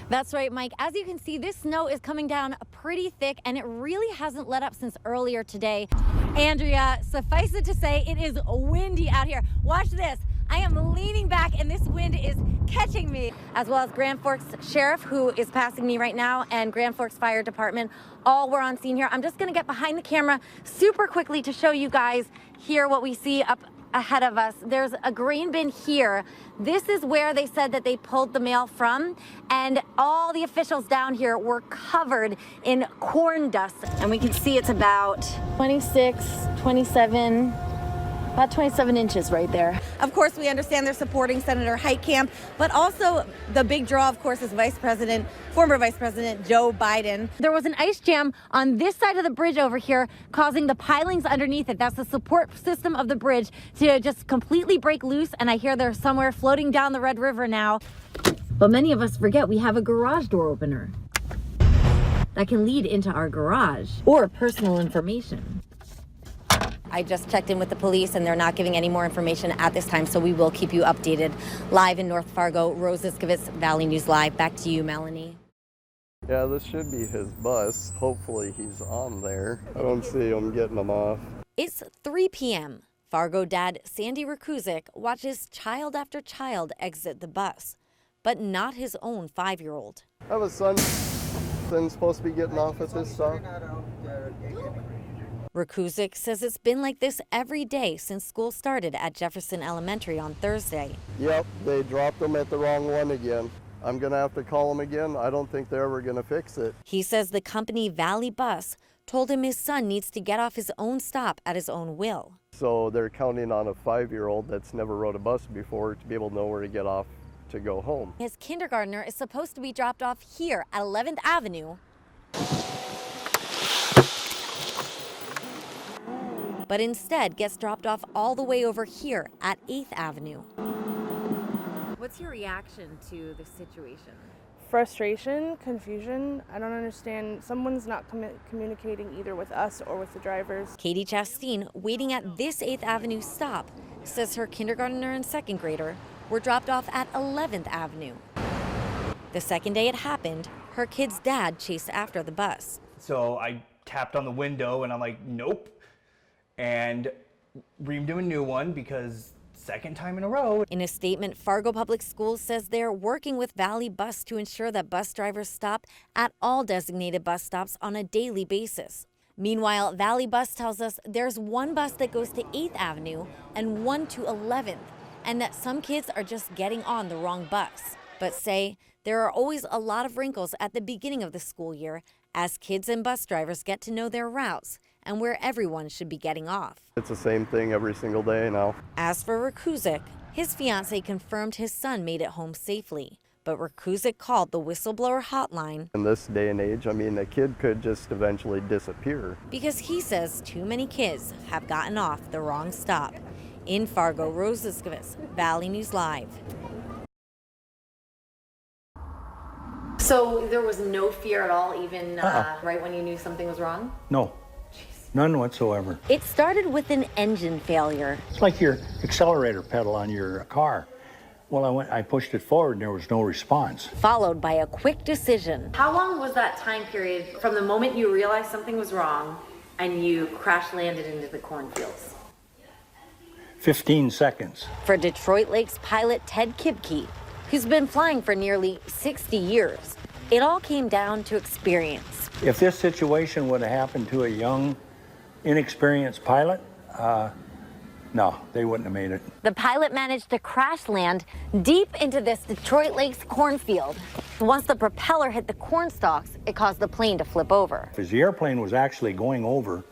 That's right, Mike. As you can see, this snow is coming down pretty thick, and it really hasn't let up since earlier today. Andrea, suffice it to say, it is windy out here. Watch this. I am leaning back, and this wind is catching me, as well as Grand Forks Sheriff, who is passing me right now, and Grand Forks Fire Department. All were on scene here. I'm just going to get behind the camera super quickly to show you guys here what we see up ahead of us. There's a grain bin here. This is where they said that they pulled the mail from, and all the officials down here were covered in corn dust. And we can see it's about 27 inches right there. Of course, we understand they're supporting Senator Heitkamp, but also the big draw, of course, is former Vice President Joe Biden. There was an ice jam on this side of the bridge over here, causing the pilings underneath it. That's the support system of the bridge to just completely break loose. And I hear they're somewhere floating down the Red River now. But many of us forget we have a garage door opener that can lead into our garage or personal information. I just checked in with the police, and they're not giving any more information at this time, so we will keep you updated. Live in North Fargo, Rose Itzcovitz, Valley News Live. Back to you, Melanie. Yeah, this should be his bus. Hopefully he's on there. I don't see him getting them off. It's 3 p.m. Fargo dad Sandy Rakuzik watches child after child exit the bus, but not his own 5-year-old. I have a son that's supposed to be getting off at this stop. Rakuzik says it's been like this every day since school started at Jefferson Elementary on Thursday. Yep, they dropped them at the wrong one again. I'm going to have to call them again. I don't think they're ever going to fix it. He says the company Valley Bus told him his son needs to get off his own stop at his own will. So they're counting on a 5-year-old that's never rode a bus before to be able to know where to get off to go home. His kindergartner is supposed to be dropped off here at 11th Avenue, but instead gets dropped off all the way over here at 8th Avenue. What's your reaction to the situation? Frustration, confusion. I don't understand. Someone's not communicating either with us or with the drivers. Katie Chastain, waiting at this 8th Avenue stop, says her kindergartner and second grader were dropped off at 11th Avenue. The second day it happened, her kid's dad chased after the bus. So I tapped on the window and I'm like, nope. And reamed him a new one because second time in a row. In a statement, Fargo Public Schools says they're working with Valley Bus to ensure that bus drivers stop at all designated bus stops on a daily basis. Meanwhile, Valley Bus tells us there's one bus that goes to 8th Avenue and one to 11th, and that some kids are just getting on the wrong bus. But say there are always a lot of wrinkles at the beginning of the school year as kids and bus drivers get to know their routes and where everyone should be getting off. It's the same thing every single day now. As for Rakuzik, his fiance confirmed his son made it home safely. But Rakuzik called the whistleblower hotline. In this day and age, I mean, a kid could just eventually disappear. Because he says too many kids have gotten off the wrong stop. In Fargo, Rose Itzcovitz, Valley News Live. So there was no fear at all, even right when you knew something was wrong? No. None whatsoever. It started with an engine failure. It's like your accelerator pedal on your car. Well, I pushed it forward and there was no response. Followed by a quick decision. How long was that time period from the moment you realized something was wrong and you crash landed into the cornfields? 15 seconds. For Detroit Lakes pilot Ted Kibke, who's been flying for nearly 60 years, it all came down to experience. If this situation would have happened to a young, inexperienced pilot, no, they wouldn't have made it. The pilot managed to crash land deep into this Detroit Lakes cornfield. Once the propeller hit the corn stalks, it caused the plane to flip over. As the airplane was actually going over,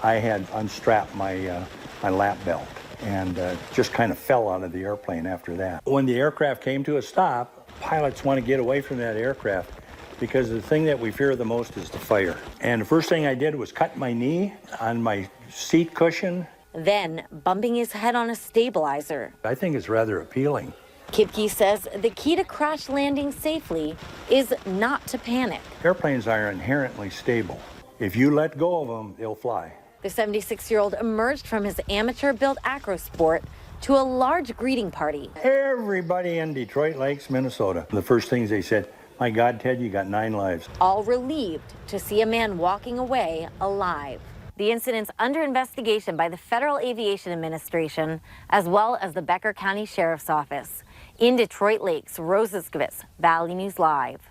I had unstrapped my lap belt and just kind of fell out of the airplane after that. When the aircraft came to a stop, pilots want to get away from that aircraft because the thing that we fear the most is the fire. And the first thing I did was cut my knee on my seat cushion. Then bumping his head on a stabilizer. I think it's rather appealing. Kibke says the key to crash landing safely is not to panic. Airplanes are inherently stable. If you let go of them, they'll fly. The 76-year-old emerged from his amateur-built acro sport to a large greeting party. Everybody in Detroit Lakes, Minnesota, the first things they said, My God, Ted, you got 9 lives. All relieved to see a man walking away alive. The incident's under investigation by the Federal Aviation Administration, as well as the Becker County Sheriff's Office. In Detroit Lakes, Rose Itzcovitz, Valley News Live.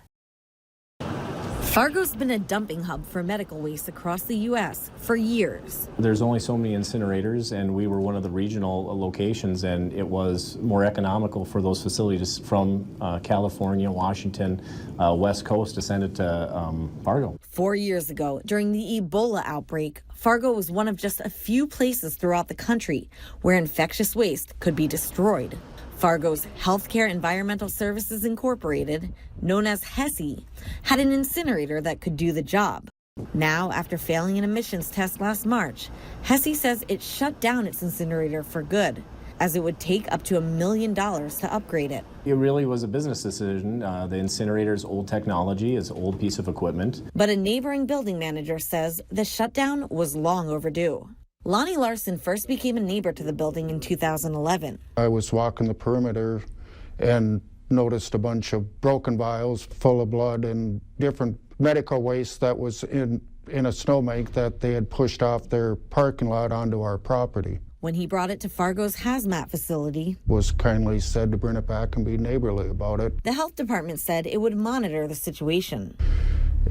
Fargo's been a dumping hub for medical waste across the U.S. for years. There's only so many incinerators, and we were one of the regional locations, and it was more economical for those facilities from California, Washington, West Coast to send it to Fargo. 4 years ago, during the Ebola outbreak, Fargo was one of just a few places throughout the country where infectious waste could be destroyed. Fargo's Healthcare Environmental Services Incorporated, known as HESI, had an incinerator that could do the job. Now, after failing an emissions test last March, HESI says it shut down its incinerator for good, as it would take up to $1 million to upgrade it. It really was a business decision. The incinerator is old technology, it's an old piece of equipment. But a neighboring building manager says the shutdown was long overdue. Lonnie Larson first became a neighbor to the building in 2011. I was walking the perimeter and noticed a bunch of broken vials full of blood and different medical waste that was in a snowbank that they had pushed off their parking lot onto our property. When he brought it to Fargo's hazmat facility, was kindly said to bring it back and be neighborly about it. The health department said it would monitor the situation.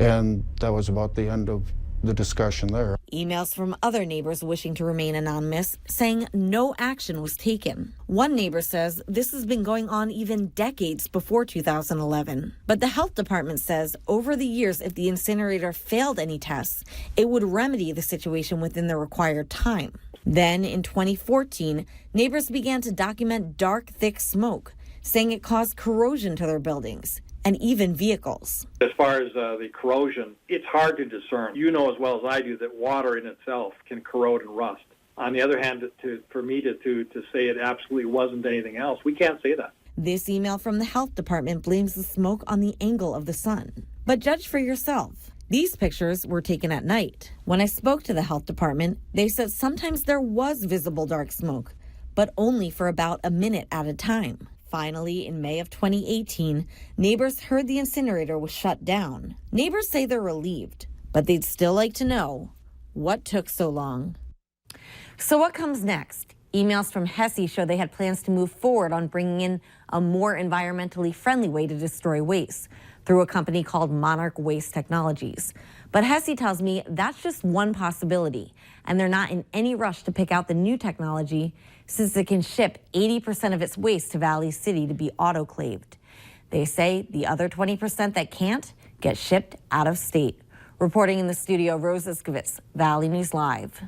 And that was about the end of the discussion there. Emails from other neighbors wishing to remain anonymous, saying no action was taken. One neighbor says this has been going on even decades before 2011. But the health department says over the years, if the incinerator failed any tests, it would remedy the situation within the required time. Then in 2014, neighbors began to document dark, thick smoke, saying it caused corrosion to their buildings and even vehicles. As far as the corrosion, it's hard to discern. You know as well as I do that water in itself can corrode and rust. On the other hand, for me to say it absolutely wasn't anything else, we can't say that. This email from the health department blames the smoke on the angle of the sun. But judge for yourself. These pictures were taken at night. When I spoke to the health department, they said sometimes there was visible dark smoke, but only for about a minute at a time. Finally, in May of 2018, neighbors heard the incinerator was shut down. Neighbors say they're relieved, but they'd still like to know what took so long. So what comes next? Emails from HESI show they had plans to move forward on bringing in a more environmentally friendly way to destroy waste through a company called Monarch Waste Technologies. But HESI tells me that's just one possibility, and they're not in any rush to pick out the new technology since it can ship 80% of its waste to Valley City to be autoclaved. They say the other 20% that can't get shipped out of state. Reporting in the studio, Rose Itzcovitz, Valley News Live.